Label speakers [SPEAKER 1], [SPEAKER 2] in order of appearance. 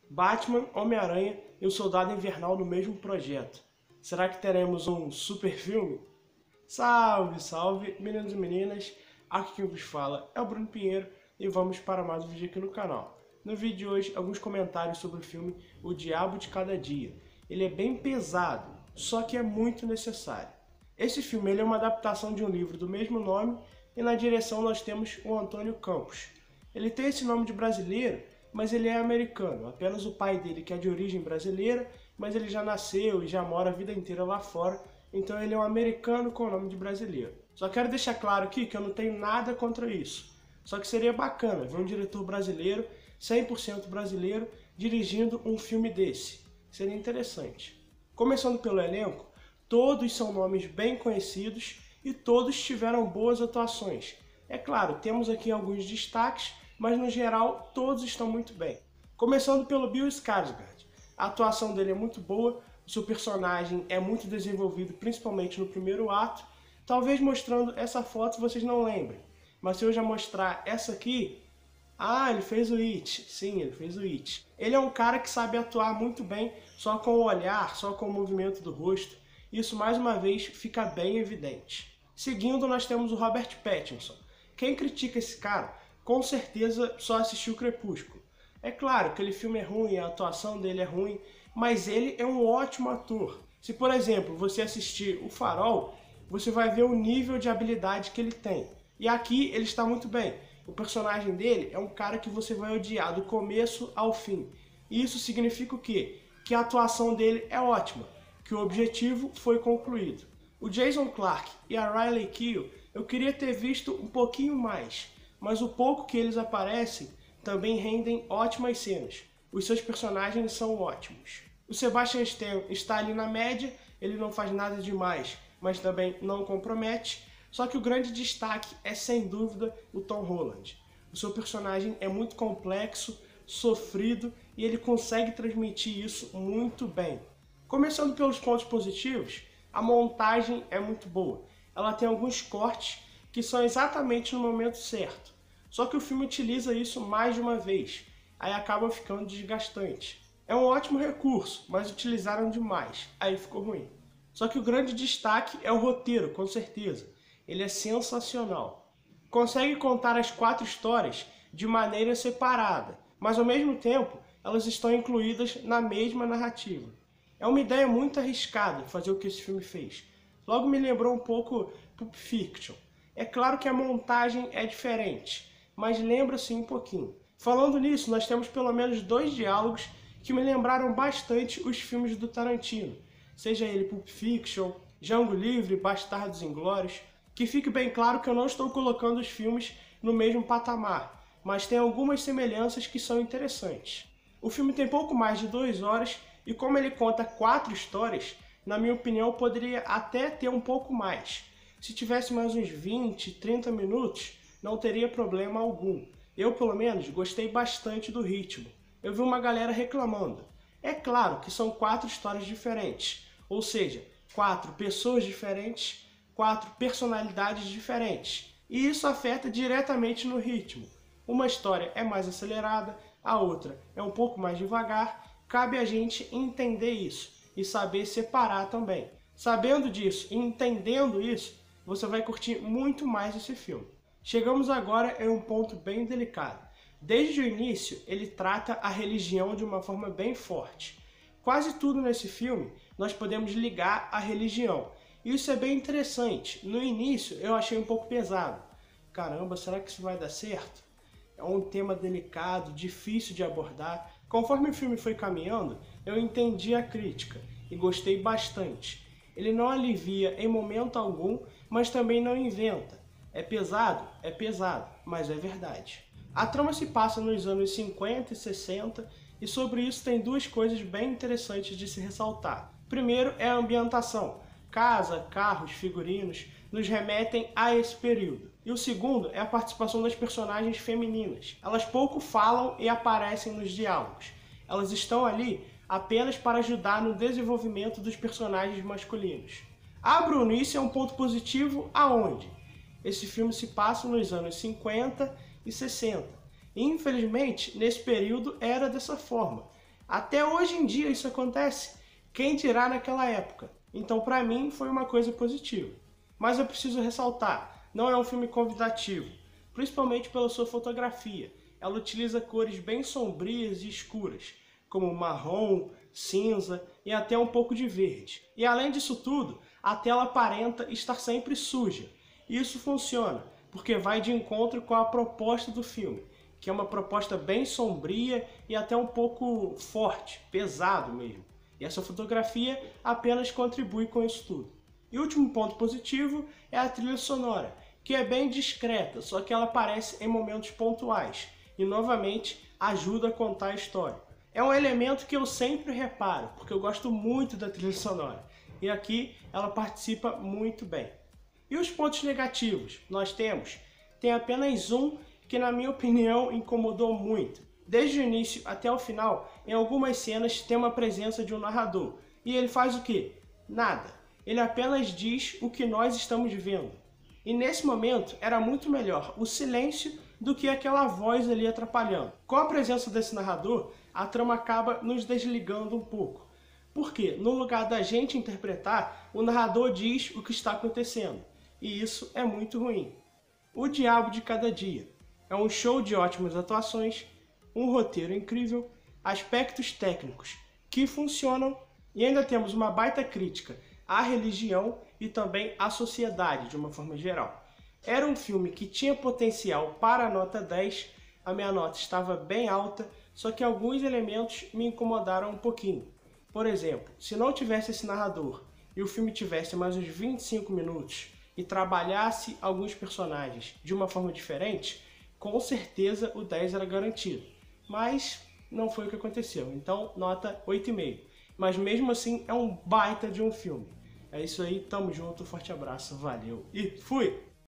[SPEAKER 1] Batman, Homem-Aranha e o Soldado Invernal no mesmo projeto. Será que teremos um super filme? Salve, salve, meninos e meninas! Aqui quem vos fala é o Bruno Pinheiro e vamos para mais um vídeo aqui no canal. No vídeo de hoje, alguns comentários sobre o filme O Diabo de Cada Dia. Ele é bem pesado, só que é muito necessário. Esse filme ele é uma adaptação de um livro do mesmo nome e na direção nós temos o Antônio Campos. Ele tem esse nome de brasileiro, mas ele é americano. Apenas o pai dele que é de origem brasileira, mas ele já nasceu e já mora a vida inteira lá fora, então ele é um americano com o nome de brasileiro. Só quero deixar claro aqui que eu não tenho nada contra isso. Só que seria bacana ver um diretor brasileiro, 100% brasileiro, dirigindo um filme desse. Seria interessante. Começando pelo elenco, todos são nomes bem conhecidos e todos tiveram boas atuações. É claro, temos aqui alguns destaques, mas no geral todos estão muito bem. Começando pelo Bill Skarsgård. A atuação dele é muito boa, o seu personagem é muito desenvolvido, principalmente no primeiro ato. Talvez mostrando essa foto vocês não lembrem, mas se eu já mostrar essa aqui... Ah, ele fez o It. Sim, ele fez o It. Ele é um cara que sabe atuar muito bem, só com o olhar, só com o movimento do rosto. Isso, mais uma vez, fica bem evidente. Seguindo, nós temos o Robert Pattinson. Quem critica esse cara, com certeza só assistiu Crepúsculo. É claro que aquele filme é ruim, a atuação dele é ruim, mas ele é um ótimo ator. Se, por exemplo, você assistir O Farol, você vai ver o nível de habilidade que ele tem. E aqui ele está muito bem. O personagem dele é um cara que você vai odiar do começo ao fim. E isso significa o quê? Que a atuação dele é ótima, que o objetivo foi concluído. O Jason Clarke e a Riley Keough eu queria ter visto um pouquinho mais, mas o pouco que eles aparecem também rendem ótimas cenas. Os seus personagens são ótimos. O Sebastian Stan está ali na média, ele não faz nada demais, mas também não compromete. Só que o grande destaque é, sem dúvida, o Tom Holland. O seu personagem é muito complexo, sofrido, e ele consegue transmitir isso muito bem. Começando pelos pontos positivos, a montagem é muito boa. Ela tem alguns cortes que são exatamente no momento certo. Só que o filme utiliza isso mais de uma vez, aí acaba ficando desgastante. É um ótimo recurso, mas utilizaram demais, aí ficou ruim. Só que o grande destaque é o roteiro, com certeza. Ele é sensacional. Consegue contar as 4 histórias de maneira separada, mas ao mesmo tempo elas estão incluídas na mesma narrativa. É uma ideia muito arriscada fazer o que esse filme fez. Logo me lembrou um pouco Pulp Fiction. É claro que a montagem é diferente, mas lembra sim um pouquinho. Falando nisso, nós temos pelo menos 2 diálogos que me lembraram bastante os filmes do Tarantino. Seja ele Pulp Fiction, Django Livre, Bastardos Inglórios. Que fique bem claro que eu não estou colocando os filmes no mesmo patamar, mas tem algumas semelhanças que são interessantes. O filme tem pouco mais de 2 horas e como ele conta 4 histórias, na minha opinião poderia até ter um pouco mais. Se tivesse mais uns 20, 30 minutos, não teria problema algum. Eu, pelo menos, gostei bastante do ritmo. Eu vi uma galera reclamando. É claro que são 4 histórias diferentes, ou seja, 4 pessoas diferentes, 4 personalidades diferentes. E isso afeta diretamente no ritmo. Uma história é mais acelerada, a outra é um pouco mais devagar. Cabe a gente entender isso e saber separar também. Sabendo disso e entendendo isso, você vai curtir muito mais esse filme. Chegamos agora em um ponto bem delicado. Desde o início, ele trata a religião de uma forma bem forte. Quase tudo nesse filme nós podemos ligar à religião. Isso é bem interessante. No início eu achei um pouco pesado. Caramba, será que isso vai dar certo? É um tema delicado, difícil de abordar. Conforme o filme foi caminhando, eu entendi a crítica e gostei bastante. Ele não alivia em momento algum, mas também não inventa. É pesado, mas é verdade. A trama se passa nos anos 50 e 60 e sobre isso tem 2 coisas bem interessantes de se ressaltar. Primeiro é a ambientação. Casa, carros, figurinos nos remetem a esse período. E o segundo é a participação das personagens femininas. Elas pouco falam e aparecem nos diálogos. Elas estão ali apenas para ajudar no desenvolvimento dos personagens masculinos. Ah, Bruno, isso é um ponto positivo aonde? Esse filme se passa nos anos 50 e 60. E, infelizmente, nesse período era dessa forma. Até hoje em dia isso acontece. Quem dirá naquela época? Então, para mim, foi uma coisa positiva. Mas eu preciso ressaltar, não é um filme convidativo, principalmente pela sua fotografia. Ela utiliza cores bem sombrias e escuras, como marrom, cinza e até um pouco de verde. E além disso tudo, a tela aparenta estar sempre suja. E isso funciona, porque vai de encontro com a proposta do filme, que é uma proposta bem sombria e até um pouco forte, pesado mesmo. E essa fotografia apenas contribui com isso tudo. E o último ponto positivo é a trilha sonora, que é bem discreta, só que ela aparece em momentos pontuais e novamente ajuda a contar a história. É um elemento que eu sempre reparo, porque eu gosto muito da trilha sonora, e aqui ela participa muito bem. E os pontos negativos? Tem apenas um que, na minha opinião, incomodou muito. Desde o início até o final, em algumas cenas tem uma presença de um narrador. E ele faz o quê? Nada. Ele apenas diz o que nós estamos vendo. E nesse momento era muito melhor o silêncio do que aquela voz ali atrapalhando. Com a presença desse narrador, a trama acaba nos desligando um pouco. Porque no lugar da gente interpretar, o narrador diz o que está acontecendo. E isso é muito ruim. O Diabo de Cada Dia é um show de ótimas atuações, um roteiro incrível, aspectos técnicos que funcionam e ainda temos uma baita crítica à religião e também à sociedade de uma forma geral. Era um filme que tinha potencial para a nota 10, a minha nota estava bem alta, só que alguns elementos me incomodaram um pouquinho. Por exemplo, se não tivesse esse narrador e o filme tivesse mais uns 25 minutos e trabalhasse alguns personagens de uma forma diferente, com certeza o 10 era garantido. Mas não foi o que aconteceu, então nota 8,5. Mas mesmo assim é um baita de um filme. É isso aí, tamo junto, forte abraço, valeu e fui!